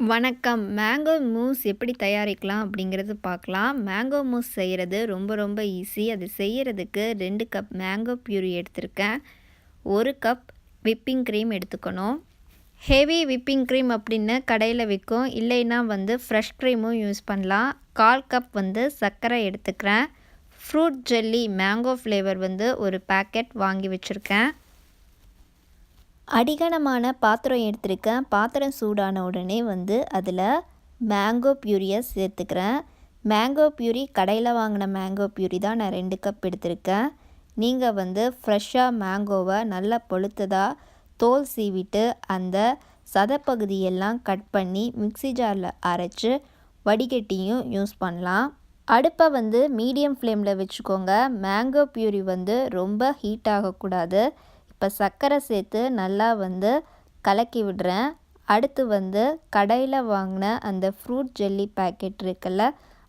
வணக்கம். Mango mousse எப்படி தயாரிக்கலாம் அப்படிங்கிறது பார்க்கலாம். மேங்கோ மூஸ் செய்கிறது ரொம்ப ஈஸி. அது செய்கிறதுக்கு 2 கப் மேங்கோ பியூரி எடுத்திருக்கேன். 1 கப் விப்பிங் க்ரீம் எடுத்துக்கணும். ஹெவி விப்பிங் க்ரீம் அப்படின்னு கடையில் விற்கும். இல்லைன்னா ஃப்ரெஷ் க்ரீமும் யூஸ் பண்ணலாம். 1/4 கப் சர்க்கரை எடுத்துக்கிறேன். ஃப்ரூட் ஜெல்லி மேங்கோ ஃப்ளேவர் ஒரு பேக்கெட் வாங்கி வச்சுருக்கேன். அடிகனமான பாத்திரம் எடுத்திருக்கேன். பாத்திரம் சூடான உடனே அதில் மேங்கோ பியூரியை சேர்த்துக்கிறேன். மேங்கோ பியூரி கடையில் வாங்கின மேங்கோ பியூரி தான் நான் 2 கப் எடுத்திருக்கேன். நீங்கள் ஃப்ரெஷ்ஷாக மேங்கோவை நல்லா பழுத்ததாக தோல் சீவிட்டு அந்த சதைப்பகுதியெல்லாம் கட் பண்ணி மிக்ஸி ஜாரில் அரைச்சி வடிகட்டியும் யூஸ் பண்ணலாம். அடுப்பை மீடியம் ஃப்ளேமில் வச்சுக்கோங்க. மேங்கோ பியூரி ரொம்ப ஹீட் ஆகக்கூடாது. இப்போ சர்க்கரை சேர்த்து நல்லா கலக்கி விடுறேன். அடுத்து கடையில் வாங்கின அந்த ஃப்ரூட் ஜெல்லி பேக்கெட் இருக்குல்ல,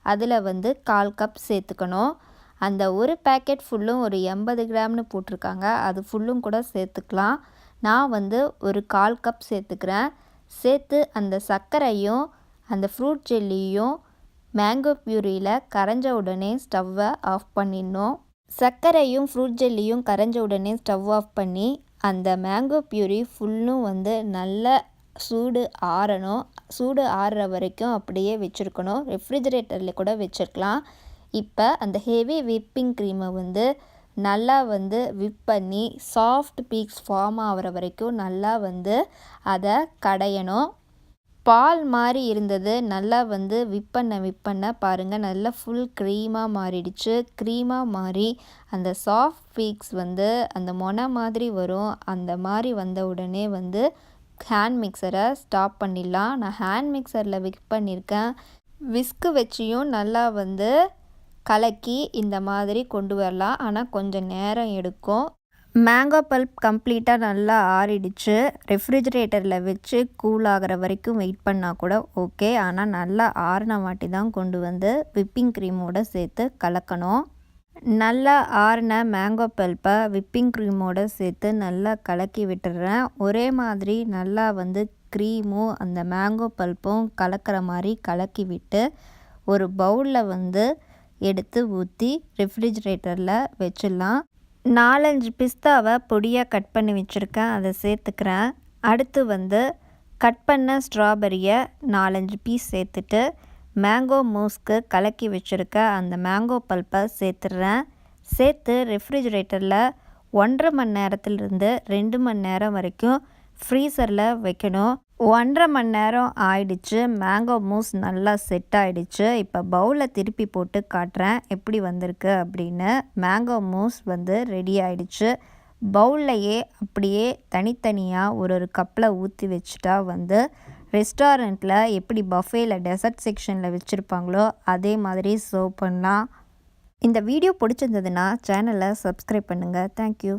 அதில் 1/4 கப் சேர்த்துக்கணும். அந்த ஒரு பேக்கெட் ஃபுல்லும் ஒரு 80 கிராம்னு போட்டிருக்காங்க. அது ஃபுல்லும் கூட சேர்த்துக்கலாம். நான் ஒரு 1/4 கப் சேர்த்துக்கிறேன். சேர்த்து அந்த சர்க்கரையும் அந்த ஃப்ரூட் ஜெல்லியும் மேங்கோ பியூரியில் கரைஞ்ச உடனே ஸ்டவ்வை ஆஃப் பண்ணிடணும். சர்க்கரையும் ஃப்ரூட் ஜெல்லியும் கரைஞ்ச உடனே ஸ்டவ் ஆஃப் பண்ணி அந்த மேங்கோ பியூரி ஃபுல்லும் நல்லா சூடு ஆறணும். சூடு ஆறுற வரைக்கும் அப்படியே வச்சுருக்கணும். ரெஃப்ரிஜரேட்டரில் கூட வச்சுருக்கலாம். இப்போ அந்த ஹெவி விப்பிங் க்ரீமை நல்லா விப் பண்ணி சாஃப்ட் பீக்ஸ் ஃபார்ம் ஆகிற வரைக்கும் நல்லா அதை கடையணும். பால் மாதிரி இருந்தது. நல்லா விப் பண்ண பாருங்கள், நல்லா ஃபுல் க்ரீமாக மாறிடுச்சு. க்ரீமாக மாறி அந்த சாஃப்ட் பீக்ஸ் அந்த மொனை மாதிரி வரும். அந்த மாதிரி வந்த உடனே ஹேண்ட் மிக்சரை ஸ்டாப் பண்ணிடலாம். நான் ஹேண்ட் மிக்சரில் விப் பண்ணியிருக்கேன். விஸ்கு வச்சியும் நல்லா கலக்கி இந்த மாதிரி கொண்டு வரலாம். ஆனால் கொஞ்சம் நேரம் எடுக்கும். மேங்கோ பல்ப் கம்ப்ளீட்டாக நல்லா ஆறிடுச்சு. ரெஃப்ரிஜரேட்டரில் வச்சு கூல் ஆகிற வரைக்கும் வெயிட் பண்ணால் கூட ஓகே. ஆனால் நல்லா ஆறின வாட்டி தான் கொண்டு விப்பிங் க்ரீமோடு சேர்த்து கலக்கணும். நல்லா ஆறின மேங்கோ பல்ப்பை விப்பிங் க்ரீமோடு சேர்த்து நல்லா கலக்கி விட்டுடுறேன். ஒரே மாதிரி நல்லா க்ரீமும் அந்த மேங்கோ பல்ப்பும் கலக்கிற மாதிரி கலக்கி விட்டு ஒரு பவுலில் எடுத்து ஊற்றி ரெஃப்ரிஜரேட்டரில் வச்சிடலாம். 4-5 பிஸ்தாவை பொடியாக கட் பண்ணி வச்சுருக்கேன். அதை சேர்த்துக்கிறேன். அடுத்து கட் பண்ண ஸ்ட்ராபெரியை 4-5 பீஸ் சேர்த்துட்டு மேங்கோ மூஸ்க்கு கலக்கி வச்சுருக்க அந்த மேங்கோ பல்ப்பை சேர்த்துடுறேன். சேர்த்து ரெஃப்ரிஜரேட்டரில் 1.5 மணி நேரத்துலேருந்து 2 மணி நேரம் வரைக்கும் ஃப்ரீசரில் வைக்கணும். 1.5 மணி நேரம் ஆயிடுச்சு. மேங்கோ மூஸ் நல்லா செட் ஆகிடுச்சு. இப்போ பவுலில் திருப்பி போட்டு காட்டுறேன் எப்படி வந்திருக்கு அப்படின்னு. மேங்கோ மூஸ் ரெடி ஆகிடுச்சு. பவுல்லையே அப்படியே தனித்தனியாக ஒரு கப்பில் ஊற்றி வச்சுட்டா ரெஸ்டாரண்ட்டில் எப்படி பஃபேயில் டெசர்ட் செக்ஷனில் வச்சுருப்பாங்களோ அதே மாதிரி சர்வ் பண்ணலாம். இந்த வீடியோ பிடிச்சிருந்ததுன்னா சேனலை சப்ஸ்கிரைப் பண்ணுங்கள். தேங்க்யூ.